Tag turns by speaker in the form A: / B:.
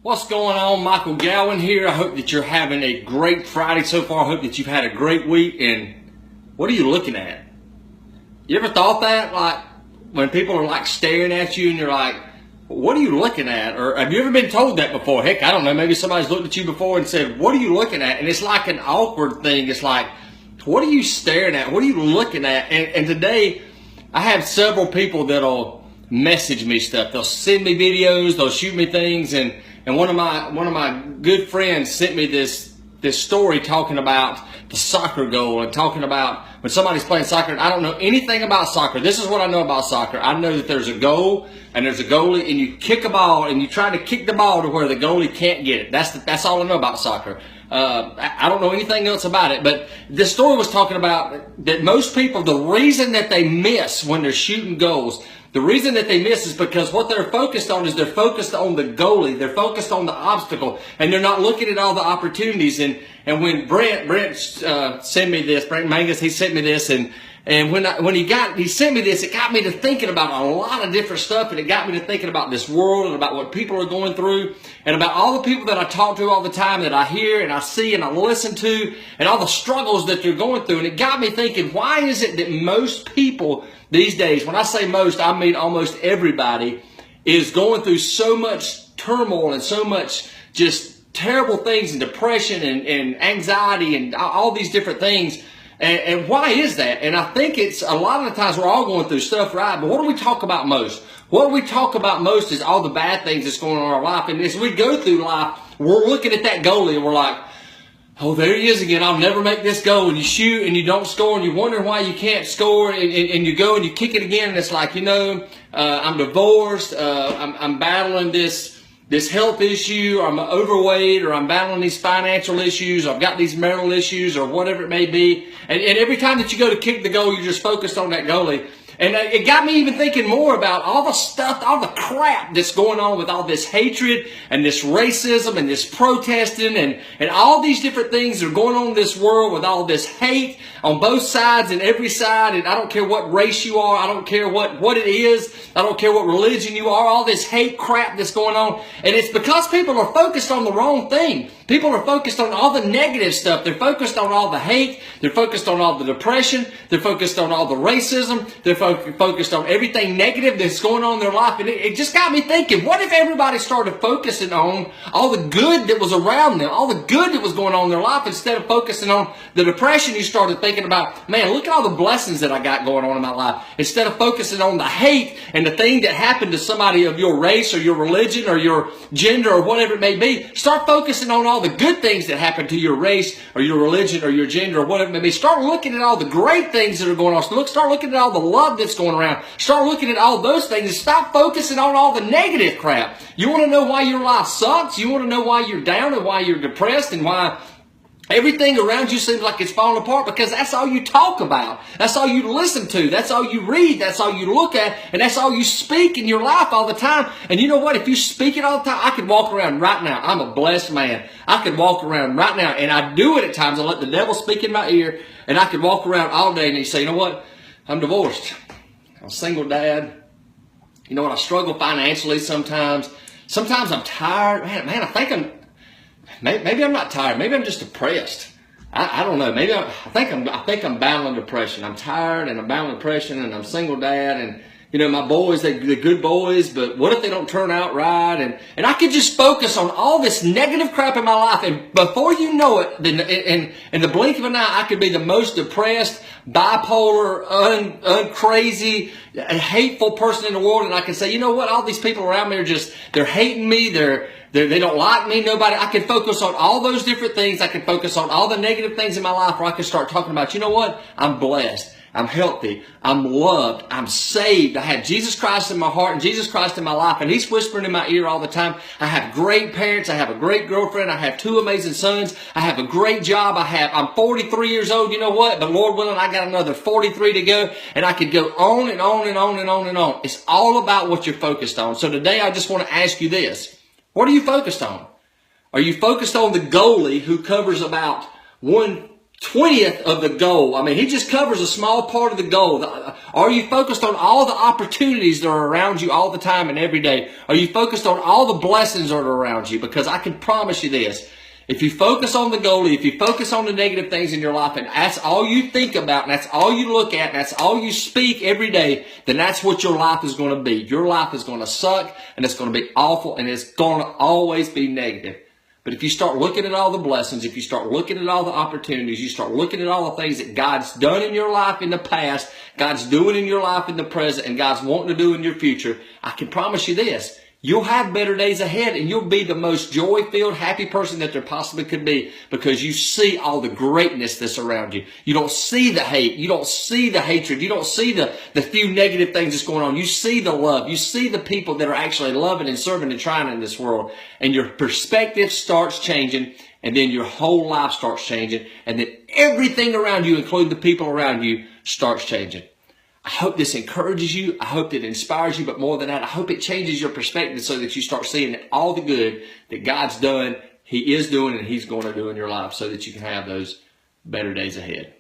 A: What's going on? Michael Gowan here. I hope that you're having a great Friday so far. I hope that you've had a great week. And what are you looking at? You ever thought that? Like when people are like staring at you and you're like, what are you looking at? Or have you ever been told that before? Heck, I don't know. Maybe somebody's looked at you before and said, what are you looking at? And it's like an awkward thing. It's like, what are you staring at? What are you looking at? And today I have several people that'll message me stuff. They'll send me videos. They'll shoot me things. And one of my good friends sent me this story talking about the soccer goal and talking about when somebody's playing soccer. And I don't know anything about soccer. This is what I know about soccer. I know that there's a goal and there's a goalie, and you kick a ball and you try to kick the ball to where the goalie can't get it. That's all I know about soccer. I don't know anything else about it. But this story was talking about that most people, the reason that they miss when they're shooting goals, the reason that they miss is because what they're focused on is they're focused on the goalie. They're focused on the obstacle, and they're not looking at all the opportunities. And when Brent sent me this, Brent Mangus, he sent me this, and when he sent me this, it got me to thinking about a lot of different stuff, and it got me to thinking about this world and about what people are going through and about all the people that I talk to all the time, that I hear and I see and I listen to, and all the struggles that they're going through. And it got me thinking, why is it that most people these days, when I say most, I mean almost everybody, is going through so much turmoil and so much just terrible things and depression and anxiety and all these different things. And why is that? And I think it's a lot of the times we're all going through stuff, right? But what do we talk about most? What we talk about most is all the bad things that's going on in our life. And as we go through life, we're looking at that goalie and we're like, oh, there he is again. I'll never make this goal. And you shoot and you don't score and you wonder why you can't score. And you go and you kick it again. And it's like, I'm divorced. I'm battling this health issue. Or I'm overweight, or I'm battling these financial issues. Or I've got these marital issues, or whatever it may be. And every time that you go to kick the goal, you're just focused on that goalie. And it got me even thinking more about all the stuff, all the crap that's going on with all this hatred and this racism and this protesting and all these different things that are going on in this world with all this hate on both sides and every side. And I don't care what race you are. I don't care what it is. I don't care what religion you are. All this hate crap that's going on. And it's because people are focused on the wrong thing. People are focused on all the negative stuff. They're focused on all the hate. They're focused on all the depression. They're focused on all the racism. They're focused on everything negative that's going on in their life. And it just got me thinking, what if everybody started focusing on all the good that was around them, all the good that was going on in their life, instead of focusing on the depression? You started thinking about, man, look at all the blessings that I got going on in my life. Instead of focusing on the hate and the thing that happened to somebody of your race or your religion or your gender or whatever it may be, start focusing on all the good things that happened to your race or your religion or your gender or whatever it may be. Start looking at all the great things that are going on. Start looking at all the love that's going around. Start looking at all those things and stop focusing on all the negative crap. You want to know why your life sucks? You want to know why you're down and why you're depressed and why everything around you seems like it's falling apart? Because that's all you talk about. That's all you listen to. That's all you read. That's all you look at. And that's all you speak in your life all the time. And you know what? If you speak it all the time, I could walk around right now. I'm a blessed man. I could walk around right now. And I do it at times. I let the devil speak in my ear. And I could walk around all day and he say, you know what? I'm divorced. I'm a single dad. You know what? I struggle financially sometimes. Sometimes I'm tired. Man, I think maybe I'm not tired. Maybe I'm just depressed. I don't know. Maybe I think I'm battling depression. I'm tired and I'm battling depression and I'm a single dad, and my boys, they're good boys, but what if they don't turn out right? And I could just focus on all this negative crap in my life, and before you know it, in the blink of an eye, I could be the most depressed, bipolar, uncrazy, hateful person in the world, and I can say, you know what? All these people around me they're hating me. They don't like me. Nobody. I can focus on all those different things. I can focus on all the negative things in my life, or I can start talking about, you know what? I'm blessed. I'm healthy. I'm loved. I'm saved. I have Jesus Christ in my heart and Jesus Christ in my life, and He's whispering in my ear all the time. I have great parents. I have a great girlfriend. I have 2 amazing sons. I have a great job. I'm 43 years old. You know what? But Lord willing, I got another 43 to go, and I could go on and on and on and on and on. It's all about what you're focused on. So today, I just want to ask you this. What are you focused on? Are you focused on the goalie who covers about 1 20th of the goal. I mean, he just covers a small part of the goal. Are you focused on all the opportunities that are around you all the time and every day? Are you focused on all the blessings that are around you? Because I can promise you this. If you focus on the goal, if you focus on the negative things in your life, and that's all you think about, and that's all you look at, and that's all you speak every day, then that's what your life is going to be. Your life is going to suck, and it's going to be awful, and it's going to always be negative. But if you start looking at all the blessings, if you start looking at all the opportunities, you start looking at all the things that God's done in your life in the past, God's doing in your life in the present, and God's wanting to do in your future, I can promise you this. You'll have better days ahead, and you'll be the most joy-filled, happy person that there possibly could be, because you see all the greatness that's around you. You don't see the hate. You don't see the hatred. You don't see the few negative things that's going on. You see the love. You see the people that are actually loving and serving and trying in this world. And your perspective starts changing, and then your whole life starts changing, and then everything around you, including the people around you, starts changing. I hope this encourages you. I hope it inspires you. But more than that, I hope it changes your perspective so that you start seeing all the good that God's done, He is doing, and He's going to do in your life so that you can have those better days ahead.